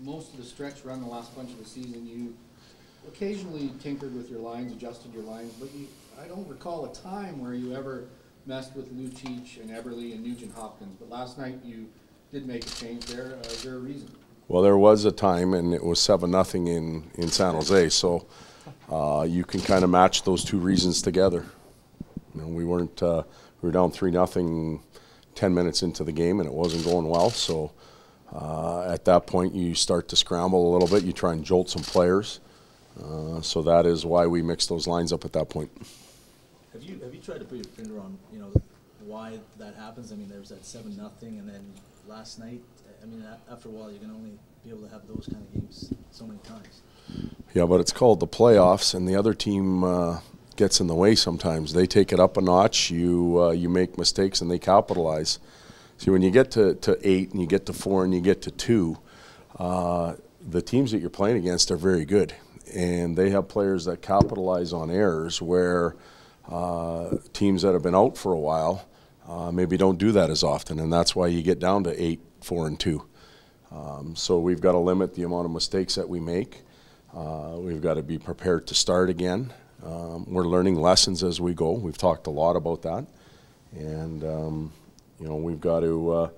most of the stretch run the last bunch of the season, you occasionally tinkered with your lines, adjusted your lines, but I don't recall a time where you ever messed with Lucic and Eberle and Nugent Hopkins. But last night you did make a change there. Is there a reason? Well, there was a time, and it was 7-0 in San Jose, so you can kind of match those two reasons together. You know, we were down 3-0 10 minutes into the game, and it wasn't going well. So at that point, you start to scramble a little bit. You try and jolt some players. So that is why we mixed those lines up at that point. Have you tried to put your finger on why that happens? I mean, there was that 7-0, and then last night. I mean, after a while, you're going to only be able to have those kind of games so many times. Yeah, but it's called the playoffs, and the other team gets in the way sometimes. They take it up a notch. You make mistakes, and they capitalize. See, when you get to 8, and you get to 4, and you get to 2, the teams that you're playing against are very good, and they have players that capitalize on errors where teams that have been out for a while maybe don't do that as often, and that's why you get down to 8, 4, and 2. So we've got to limit the amount of mistakes that we make. We've got to be prepared to start again. We're learning lessons as we go. We've talked a lot about that, and we've got to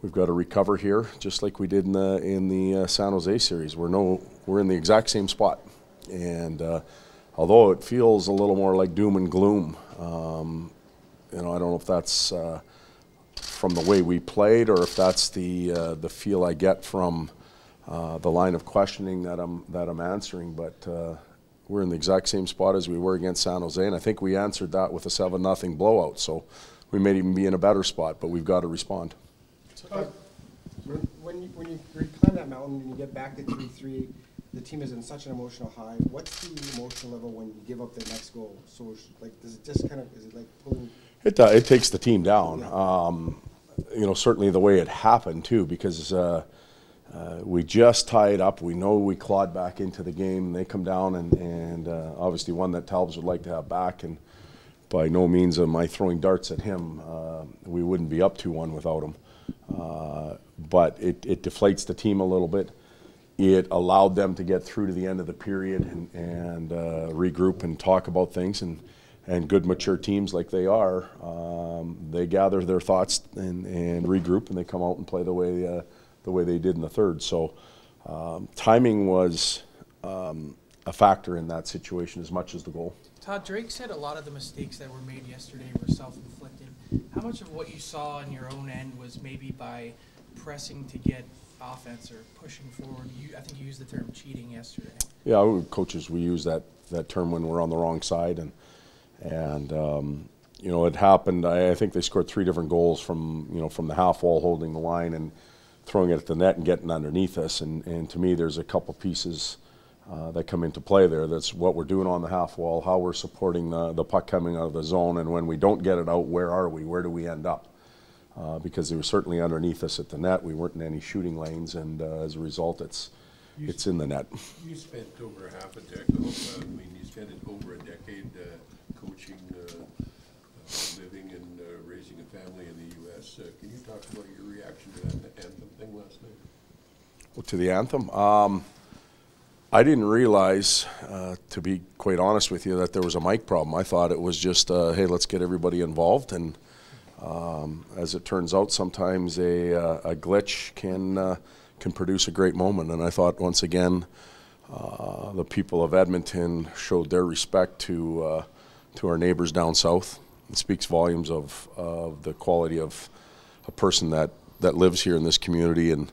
recover here, just like we did in the San Jose series. We're in the exact same spot, and although it feels a little more like doom and gloom, I don't know if that's from the way we played, or if that's the feel I get from the line of questioning that I'm answering. But we're in the exact same spot as we were against San Jose, and I think we answered that with a 7-0 blowout. So we may even be in a better spot, but we've got to respond. When you climb that mountain and you get back to 3-3, the team is in such an emotional high. What's the emotional level when you give up the next goal? So does it just is it like pulling? It takes the team down. Certainly the way it happened too, because we just tied up. We know we clawed back into the game. They come down and obviously one that Talbot would like to have back. And by no means am I throwing darts at him. We wouldn't be up 2-1 without him. But it deflates the team a little bit. It allowed them to get through to the end of the period and regroup and talk about things. And good, mature teams like they are, they gather their thoughts and regroup, and they come out and play the way they did in the third. So timing was a factor in that situation as much as the goal. Todd, Drake said a lot of the mistakes that were made yesterday were self-inflicted. How much of what you saw on your own end was maybe by pressing to get offense or pushing forward? I think you used the term cheating yesterday. Yeah, coaches, we use that term when we're on the wrong side, and it happened. I think they scored 3 different goals from the half wall, holding the line and throwing it at the net and getting underneath us. And to me, there's a couple pieces that come into play there. That's what we're doing on the half wall, how we're supporting the puck coming out of the zone, and when we don't get it out, where are we? Where do we end up? Because they were certainly underneath us at the net. We weren't in any shooting lanes, and as a result, it's in the net. You spent over half a decade. You spent over a decade coaching, living, and raising a family in the U.S. Can you talk about your reaction to that anthem thing last night? Well, to the anthem, I didn't realize, to be quite honest with you, that there was a mic problem. I thought it was just, hey, let's get everybody involved, and as it turns out, sometimes a glitch can produce a great moment. And I thought, once again, the people of Edmonton showed their respect to our neighbors down south. It speaks volumes of the quality of a person that lives here in this community, and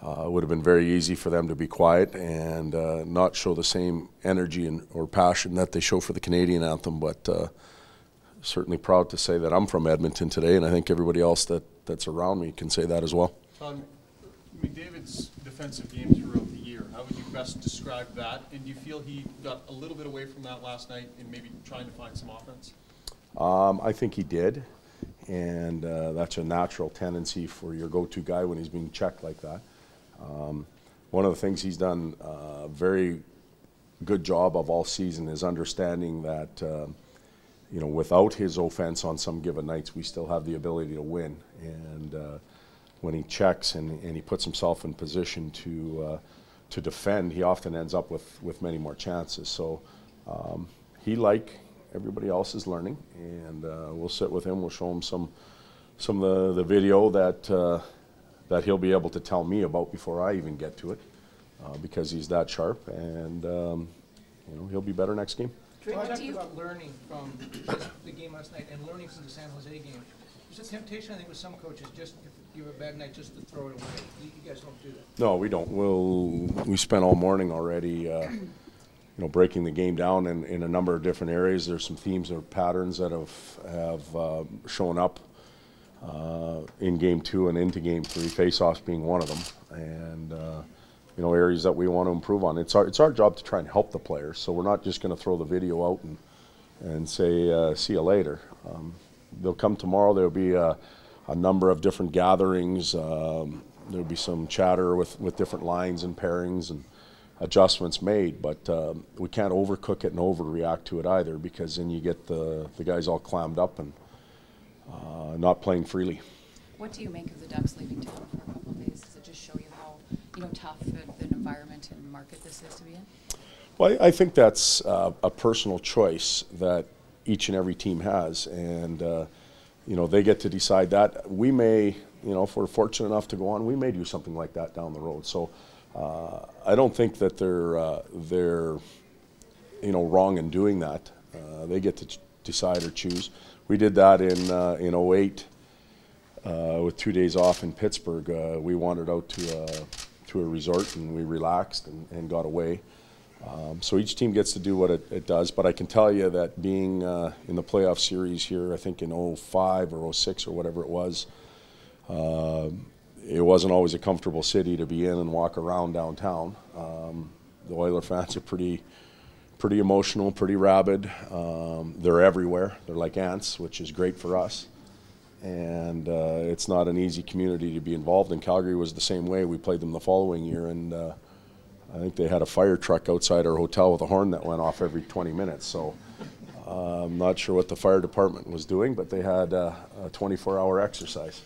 it would have been very easy for them to be quiet and not show the same energy or passion that they show for the Canadian anthem. But certainly proud to say that I'm from Edmonton today, and I think everybody else that's around me can say that as well. McDavid's defensive game throughout the year, how would you best describe that? And do you feel he got a little bit away from that last night in maybe trying to find some offense? I think he did, and that's a natural tendency for your go-to guy when he's being checked like that. One of the things he's done a very good job of all season is understanding that without his offense on some given nights, we still have the ability to win. And when he checks and he puts himself in position to defend, he often ends up with many more chances. So he, like everybody else, is learning, and we'll sit with him. We'll show him some of the video that he'll be able to tell me about before I even get to it, because he's that sharp, and he'll be better next game. Trey, what do you about learning from the game last night and learning from the San Jose game? There's a temptation, I think, with some coaches, just if you have a bad night, just to throw it away. You guys don't do that. No, we don't. We spent all morning already, breaking the game down in a number of different areas. There's some themes or patterns that have shown up in Game 2 and into Game 3. Face-offs being one of them, and areas that we want to improve on. It's our job to try and help the players. So we're not just going to throw the video out and say see you later. They'll come tomorrow. There'll be a number of different gatherings. There'll be some chatter with different lines and pairings and adjustments made, but we can't overcook it and overreact to it either, because then you get the guys all clammed up and not playing freely. What do you make of the Ducks leaving town for a couple of days? Does it just show you how tough an environment and market this is to be in? Well, I think that's a personal choice that each and every team has, and they get to decide that. We may, if we're fortunate enough to go on, we may do something like that down the road. So I don't think that they're wrong in doing that. They get to decide or choose. We did that in 08 with 2 days off in Pittsburgh. We wandered out to a resort, and we relaxed and got away. So each team gets to do what it does, but I can tell you that being in the playoff series here, I think in 05 or 06 or whatever it was, it wasn't always a comfortable city to be in and walk around downtown. The Oiler fans are pretty emotional, pretty rabid. They're everywhere. They're like ants, which is great for us. And it's not an easy community to be involved in. Calgary was the same way. We played them the following year, and I think they had a fire truck outside our hotel with a horn that went off every 20 minutes. So I'm not sure what the fire department was doing, but they had a 24-hour exercise.